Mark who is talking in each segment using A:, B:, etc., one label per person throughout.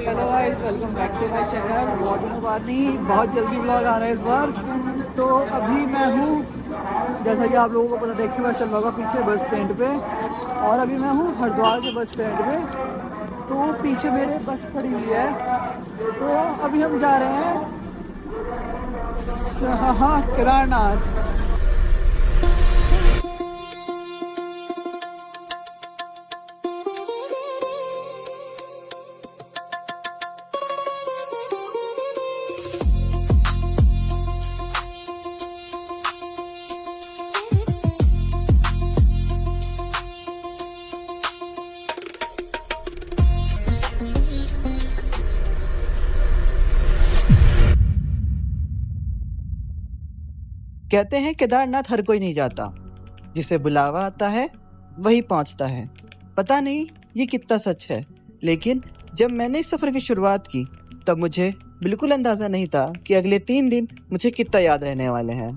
A: Hello guys, welcome back to my channel. बहुत दिनों बाद नहीं, बहुत जल्दी व्लॉग आ रहा है इस बार। तो अभी मैं हूँ, जैसा कि आप लोगों को पता देख के पता चल रहा होगा, पीछे बस स्टैंड पे। और अभी मैं हूँ हरिद्वार के बस स्टैंड पे। तो पीछे मेरे बस खड़ी हुई है। तो अभी हम जा रहे हैं हाँ केदारनाथ। कहते हैं केदारनाथ हर कोई नहीं जाता, जिसे बुलावा आता है वही पहुंचता है। पता नहीं ये कितना सच है, लेकिन जब मैंने इस सफ़र की शुरुआत की तब मुझे बिल्कुल अंदाज़ा नहीं था कि अगले 3 दिन मुझे कितना याद रहने वाले हैं।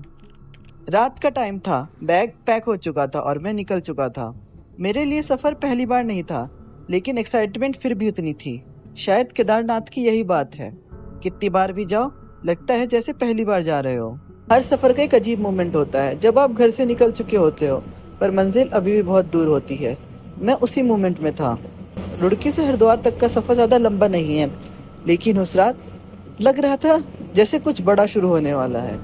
A: रात का टाइम था, बैग पैक हो चुका था और मैं निकल चुका था। मेरे लिए सफ़र पहली बार नहीं था, लेकिन एक्साइटमेंट फिर भी उतनी थी। शायद केदारनाथ की यही बात है, कितनी बार भी जाओ लगता है जैसे पहली बार जा रहे हो। हर सफ़र का एक अजीब मोमेंट होता है जब आप घर से निकल चुके होते हो पर मंजिल अभी भी बहुत दूर होती है। मैं उसी मोमेंट में था। रुड़की से हरिद्वार तक का सफ़र ज़्यादा लंबा नहीं है, लेकिन उस रात लग रहा था जैसे कुछ बड़ा शुरू होने वाला है।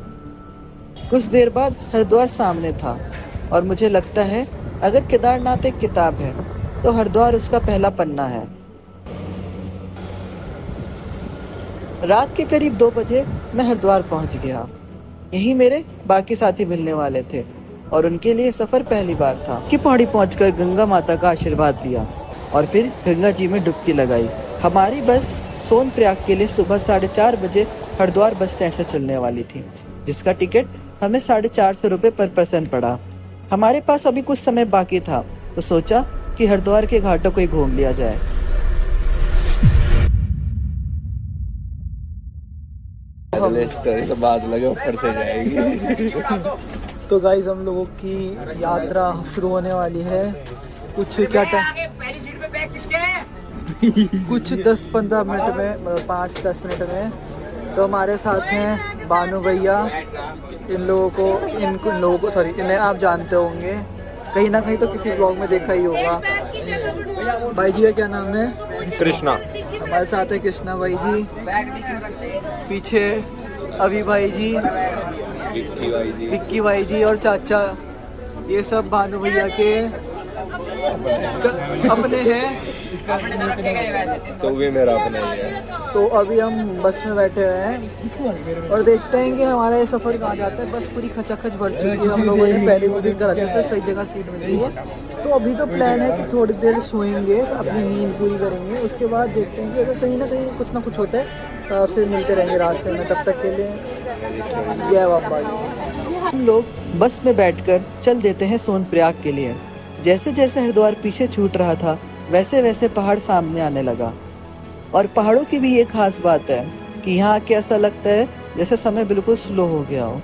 A: कुछ देर बाद हरिद्वार सामने था और मुझे लगता है अगर केदारनाथ एक किताब है तो हरिद्वार उसका पहला पन्ना है। रात के करीब 2 बजे मैं हरिद्वार पहुंच गया। यही मेरे बाकी साथी मिलने वाले थे और उनके लिए सफ़र पहली बार था कि पहाड़ी पहुंचकर गंगा माता का आशीर्वाद लिया और फिर गंगा जी में डुबकी लगाई। हमारी बस सोनप्रयाग के लिए सुबह 4:30 बजे हरिद्वार बस स्टैंड से चलने वाली थी, जिसका टिकट हमें 450 रुपये पर पर्सन पड़ा। हमारे पास अभी कुछ समय बाकी था तो सोचा कि हरिद्वार के घाटों को ही घूम लिया जाए।
B: स्टोरी तो बाद लगे ऊपर से जाएगी।
A: तो गाइज हम लोगों की यात्रा शुरू होने वाली है। कुछ क्या
C: पहली सीट पे बैग किसके है?
A: कुछ 10-15 मिनट में, मतलब 5-10 मिनट में। तो हमारे साथ हैं बानू भैया। इन लोगों को सॉरी, इन्हें आप जानते होंगे, कहीं ना कहीं तो किसी ब्लॉग में देखा ही होगा। भाई जी का क्या नाम है?
B: कृष्णा।
A: हमारे साथ है कृष्णा भाई जी, पीछे अभी भाई जी, विक्की भाई जी और चाचा। ये सब भानु भैया के अपने हैं।
B: तो भी मेरा अपना ही है।
A: तो अभी हम बस में बैठे हुए हैं और देखते हैं कि हमारा ये सफ़र कहाँ जाता है। बस पूरी खचाखच भर चुकी है। हम लोगों ने पहले बुकिंग करा दी, फिर सही जगह सीट मिल गई है। तो अभी तो प्लान है कि थोड़ी देर सोएंगे, अपनी नींद पूरी करेंगे। उसके बाद देखते हैं कि अगर कहीं ना कहीं कुछ होता है तो आपसे मिलते रहेंगे रास्ते में। तब तक के लिए जय बाबा। हम लोग बस में बैठकर चल देते हैं सोनप्रयाग के लिए। जैसे जैसे हरिद्वार पीछे छूट रहा था वैसे वैसे पहाड़ सामने आने लगा। और पहाड़ों की भी एक खास बात है कि यहाँ आके ऐसा लगता है जैसे समय बिल्कुल स्लो हो गया हो।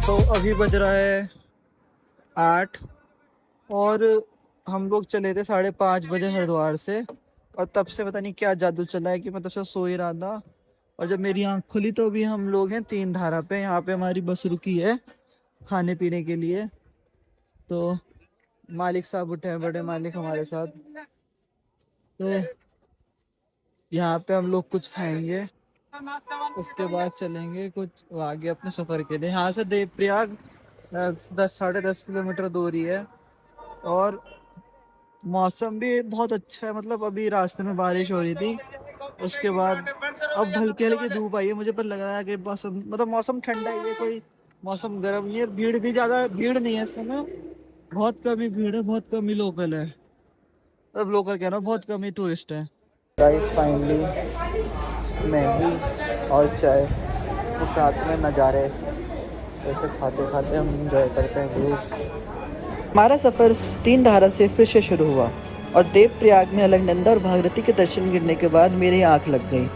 A: तो अभी बज रहा है 8 और हम लोग चले थे 5:30 बजे हरिद्वार से। और तब से पता नहीं क्या जादू चला है कि मैं तब से सो ही रहा था। और जब मेरी आँख खुली तो अभी हम लोग हैं 3 धारा पे। यहाँ पे हमारी बस रुकी है खाने पीने के लिए। तो मालिक साहब उठे हैं, बड़े मालिक हमारे साथ। तो यहाँ पे हम लोग कुछ खाएंगे, उसके बाद चलेंगे कुछ आगे अपने सफ़र के लिए। यहाँ से देवप्रयाग 10-10.5 किलोमीटर दूर ही है। और मौसम भी बहुत अच्छा है, मतलब अभी रास्ते में बारिश हो रही थी, उसके बाद अब हल्की हल्की धूप आई है। मुझे पर लग रहा है कि मौसम ठंडा ही है, कोई मौसम गर्म नहीं है। भीड़ भी ज़्यादा भीड़ नहीं है इस समय, बहुत कम ही भीड़ है, बहुत कम ही लोकल है। लोकल कह रहा हूँ, बहुत कम ही टूरिस्ट है। गाइस फाइनली मैगी और चाय के साथ में नज़ारे, ऐसे खाते खाते हम इंजॉय करते हैं क्रूज़। हमारा सफ़र तीन धारा से फिर से शुरू हुआ और देवप्रयाग में अलकनंदा और भागीरथी के दर्शन गिरने के बाद मेरी आँख लग गई।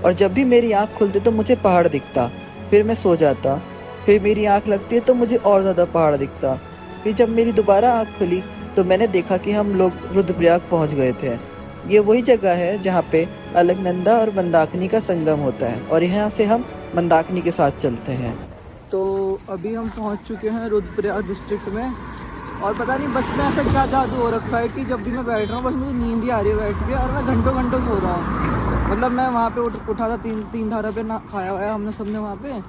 A: और जब भी मेरी आँख खुलती तो मुझे पहाड़ दिखता, फिर मैं सो जाता, फिर मेरी आँख लगती है तो मुझे और ज़्यादा पहाड़ दिखता। फिर जब मेरी दोबारा आँख खुली तो मैंने देखा कि हम लोग रुद्रप्रयाग पहुँच गए थे। ये वही जगह है जहाँ पे अलकनंदा और मंदाकिनी का संगम होता है और यहाँ से हम मंदाकिनी के साथ चलते हैं। तो अभी हम पहुँच चुके हैं रुद्रप्रयाग डिस्ट्रिक्ट में और पता नहीं बस में ऐसा क्या जादू हो रखा है कि जब भी मैं बैठ रहा हूँ बस मुझे नींद ही आ रही है बैठ के, और मैं घंटों घंटों सो रहा हूँ। मतलब मैं वहाँ पे उठा था तीन धारा पे ना खाया हुआ हमने सबने वहाँ पे,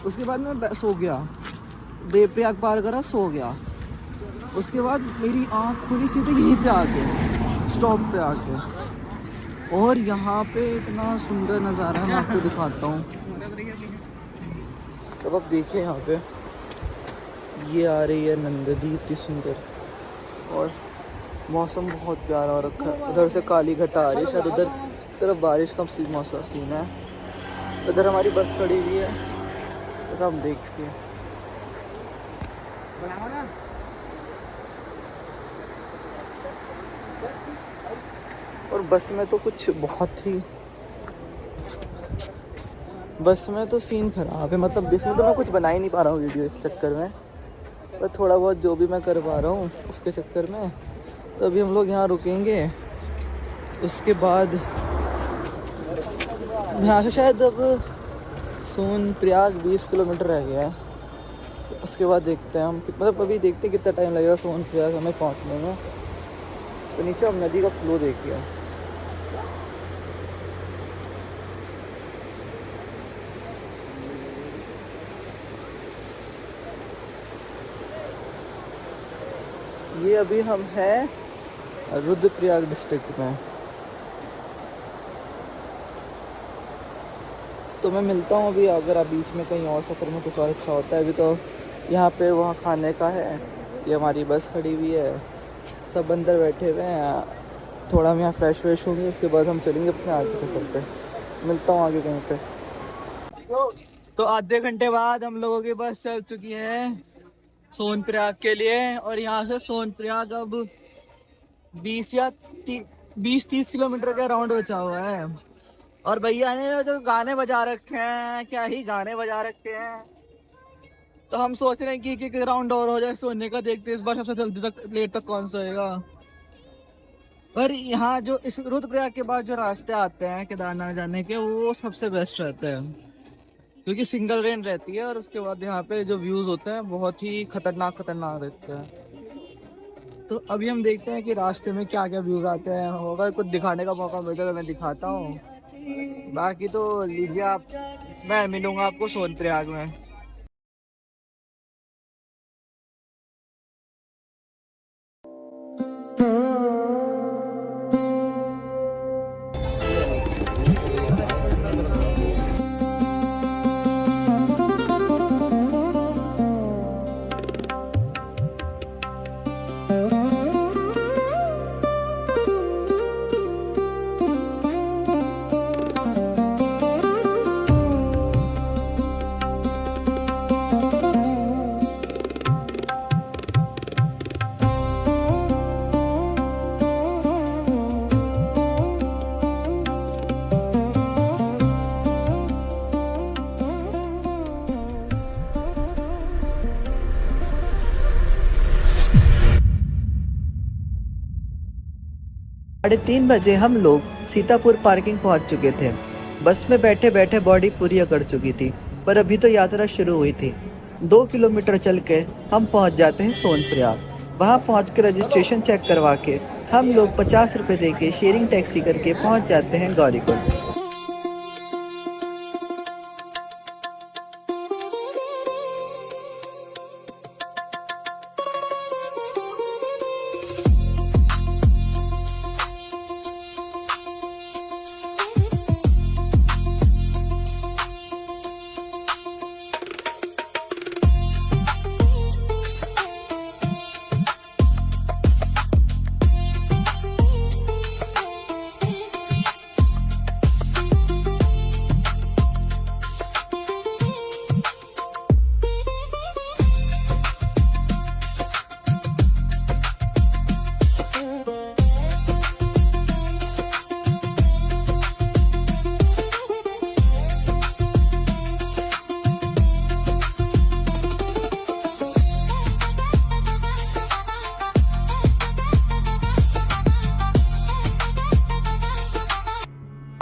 A: उसके बाद मैं सो गया, देवप्रयाग पार करा सो गया। उसके बाद मेरी आँख खुली सीधे यहीं पे आके स्टॉप पे आके, और यहाँ पे इतना सुंदर नज़ारा है, मैं आपको दिखाता हूँ। तब आप देखिए यहाँ पे ये आ रही है नंदी इतनी सुंदर, और मौसम बहुत प्यारा हो रखा है। उधर से काली घटा आ रही है, शायद उधर सिर्फ बारिश का मौसम सीन है। उधर हमारी बस खड़ी हुई है, तो हम देखिए और बस में तो कुछ बहुत ही, बस में तो सीन खराब है। मतलब इसमें तो मैं कुछ बना ही नहीं पा रहा हूँ वीडियो इस चक्कर में, पर थोड़ा बहुत जो भी मैं कर पा रहा हूँ उसके चक्कर में। तो अभी हम लोग यहाँ रुकेंगे, उसके बाद यहाँ से शायद अब सोनप्रयाग 20 किलोमीटर रह गया है। तो उसके बाद देखते हैं हम मतलब अभी देखते हैं कितना टाइम लगेगा सोनप्रयाग हमें पहुँचने में। तो नीचे हम नदी का फ्लो देखिए, ये अभी हम हैं रुद्रप्रयाग डिस्ट्रिक्ट में। तो मैं मिलता हूँ अभी, अगर आप बीच में कहीं और सफ़र में कुछ और अच्छा होता है। अभी तो यहाँ पे वहाँ खाने का है, ये हमारी बस खड़ी हुई है, सब अंदर बैठे हुए हैं। थोड़ा हम यहाँ फ्रेश व्रेश होंगे, उसके बाद हम चलेंगे अपने आगे सफ़र पे। मिलता हूँ आगे कहीं पे। तो आधे घंटे बाद हम लोगों की बस चल चुकी है सोनप्रयाग के लिए, और यहाँ से सोनप्रयाग अब 20-30 किलोमीटर का राउंड बचा हुआ है। और भैया ने जो गाने बजा रखे हैं, क्या ही गाने बजा रखे हैं। तो हम सोच रहे हैं कि एक राउंड और हो जाए सोने का, देखते हैं इस बार सबसे जल्दी तक लेट तक कौन सोएगा। पर यहाँ जो इस रुद्रप्रयाग के बाद जो रास्ते आते हैं केदारनाथ जाने के, वो सबसे बेस्ट रहते हैं क्योंकि सिंगल रेन रहती है, और उसके बाद यहाँ पे जो व्यूज़ होते हैं बहुत ही खतरनाक रहते हैं। तो अभी हम देखते हैं कि रास्ते में क्या क्या व्यूज़ आते हैं। होगा कुछ दिखाने का मौका मिलता है तो मैं दिखाता हूँ, बाकी तो लीजिए आप, मैं मिलूँगा आपको सोनप्रयाग में। साढ़े 3 बजे हम लोग सीतापुर पार्किंग पहुंच चुके थे। बस में बैठे बैठे बॉडी पूरी अकड़ चुकी थी, पर अभी तो यात्रा शुरू हुई थी। 2 किलोमीटर चल के हम पहुंच जाते हैं सोनप्रयाग। वहां पहुंच के रजिस्ट्रेशन चेक करवा के हम लोग 50 रुपये दे के शेयरिंग टैक्सी करके पहुंच जाते हैं गौरीकुंड।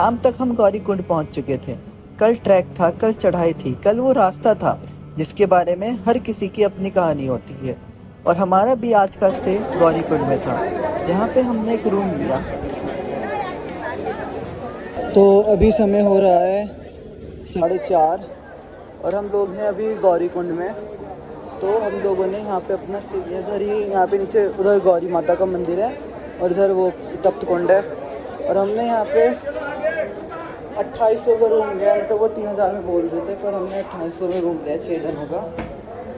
A: शाम तक हम गौरी कुंड पहुंच चुके थे। कल ट्रैक था, कल चढ़ाई थी, कल वो रास्ता था जिसके बारे में हर किसी की अपनी कहानी होती है। और हमारा भी आज का स्टे गौरी कुंड में था, जहाँ पे हमने एक रूम लिया। तो अभी समय हो रहा है 4:30 और हम लोग हैं अभी गौरी कुंड में। तो हम लोगों ने यहाँ पे अपना स्टे किया। इधर ही यहाँ पे नीचे उधर गौरी माता का मंदिर है और इधर वो तप्त कुंड है। और हमने यहाँ पे 2800 का रूम लिया, मतलब वो 3000 में बोल रहे थे, पर हमने 2800 में रूम लिया 6 जनों का।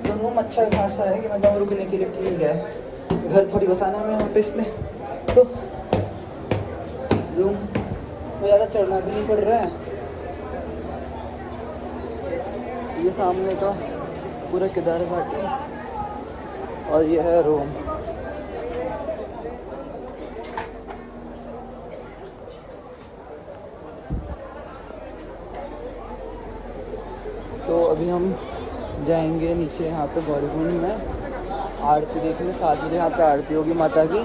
A: तो रूम अच्छा खासा है कि मतलब रुकने के लिए ठीक है। घर थोड़ी बसाना हमें यहाँ पे, इसलिए तो रूम में ज़्यादा चढ़ना भी नहीं पड़ रहा है। ये सामने का पूरा केदार घाटी और ये है रूम। तो अभी हम जाएंगे नीचे यहाँ पे गौरी कुंड में आरती देखने। 7 बजे यहाँ पे आरती होगी माता की।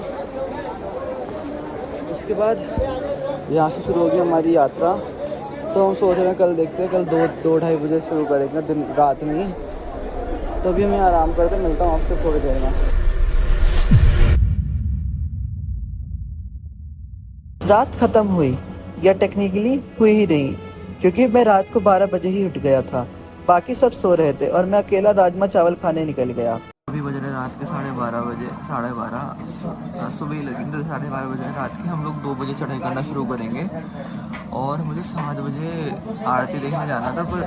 A: उसके बाद यहाँ से शुरू होगी हमारी यात्रा। तो हम सोच रहे हैं कल देखते हैं, कल 2-2:30 बजे शुरू करेंगे दिन रात में ही। तो अभी हमें आराम करते, मिलता हूँ आपसे थोड़ी देर में। रात ख़त्म हुई, या टेक्निकली हुई ही नहीं, क्योंकि मैं रात को 12 बजे ही उठ गया था। बाकी सब सो रहे थे और मैं अकेला राजमा चावल खाने निकल गया। अभी बज रहे रात के 12:30 बजे, 12:30 सुबह ही लगेंगे। 12:30 बजे रात के। हम लोग 2 बजे चढ़ाई करना शुरू करेंगे और मुझे 7 बजे आरती देखने जाना था, पर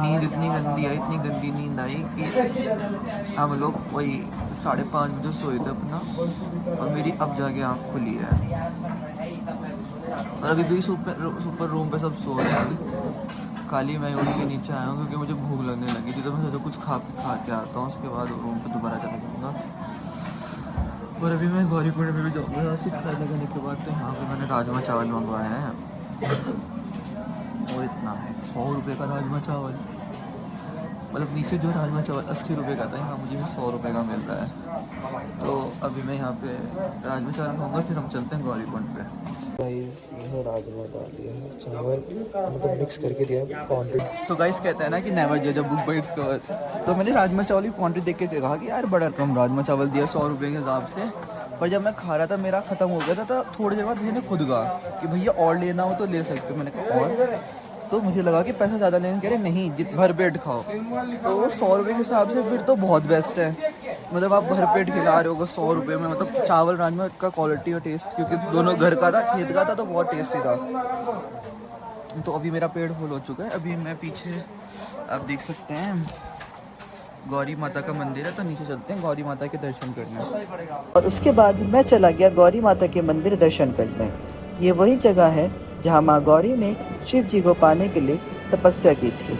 A: नींद इतनी गंदी नींद आई कि हम लोग वही 5:30 बजे सोए थे अपना, और मेरी अब जाके आँख खुली है। और अभी भी सुपर रूम पे सब सो रहे हैं। खाली मैं उठ के नीचे आया हूँ क्योंकि मुझे भूख लगने लगी थी। तो मैं सोचा कुछ खा के आता हूँ, उसके बाद रूम पे दोबारा चला जाऊँगा। और अभी मैं गौरी कुंड में भी जाऊँगा। यहाँ से खाने खाने के बाद तो यहाँ पे मैंने राजमा चावल मंगवाए हैं और इतना है 100 रुपये का राजमा चावल। मतलब नीचे जो राजमा चावल 80 रुपये का था, यहाँ मुझे 100 रुपये का मिल रहा है। तो अभी मैं यहाँ पे राजमा चावल खाऊंगा, फिर हम चलते हैं गौरी कुंड पे। गाइस ये है राजमा दाल, ये है चावल, मतलब मिक्स करके दिया क्वांटिटी। तो गाइस कहते हैं ना कि नेवर जज a book by its cover. तो मैंने राजमा चावल की क्वांटिटी देख के कहा कि यार बड़ा कम राजमा चावल दिया 100 रुपये के हिसाब से। पर जब मैं खा रहा था मेरा ख़त्म हो गया था, तो थोड़ी देर बाद मैंने खुद कहा कि भैया और लेना हो तो ले सकते हो। मैंने कहा और, तो मुझे लगा कि पैसा ज़्यादा लेंगे। कह रहे नहीं, भर पेट खाओ। तो वो 100 रुपये के हिसाब से फिर तो बहुत बेस्ट है। मतलब आप भर पेट खिला रहे हो 100 रुपये में। मतलब चावल राजमा का क्वालिटी और टेस्ट, क्योंकि दोनों घर का था, खेत का था, तो बहुत टेस्टी था। तो अभी मेरा पेट फुल हो चुका है। अभी मैं पीछे आप देख सकते हैं गौरी माता का मंदिर है, तो नीचे चलते हैं गौरी माता के दर्शन करने। और उसके बाद मैं चला गया गौरी माता के मंदिर दर्शन करने। ये वही जगह है जहाँ माँ गौरी ने शिव जी को पाने के लिए तपस्या की थी,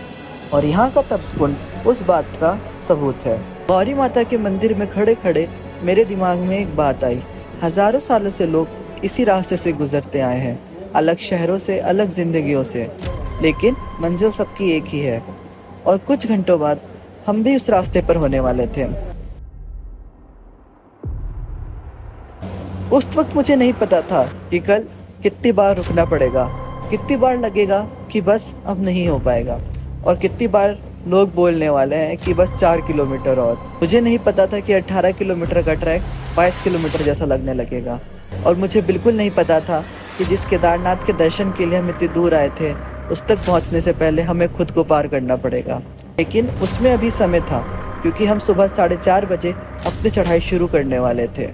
A: और यहाँ का तप्त कुंड उस बात का सबूत है। गौरी माता के मंदिर में खड़े खड़े मेरे दिमाग में एक बात आई। हजारों सालों से लोग इसी रास्ते से गुजरते आए हैं, अलग शहरों से, अलग जिंदगियों से, लेकिन मंजिल सबकी एक ही है। और कुछ घंटों बाद हम भी उस रास्ते पर होने वाले थे। उस वक्त मुझे नहीं पता था कि कल कितनी बार रुकना पड़ेगा, कितनी बार लगेगा कि बस अब नहीं हो पाएगा, और कितनी बार लोग बोलने वाले हैं कि बस 4 किलोमीटर और। मुझे नहीं पता था कि 18 किलोमीटर का ट्रैक 22 किलोमीटर जैसा लगने लगेगा। और मुझे बिल्कुल नहीं पता था कि जिस केदारनाथ के दर्शन के लिए हम इतनी दूर आए थे, उस तक पहुंचने से पहले हमें खुद को पार करना पड़ेगा। लेकिन उसमें अभी समय था, क्योंकि हम सुबह 4:30 बजे अपनी चढ़ाई शुरू करने वाले थे।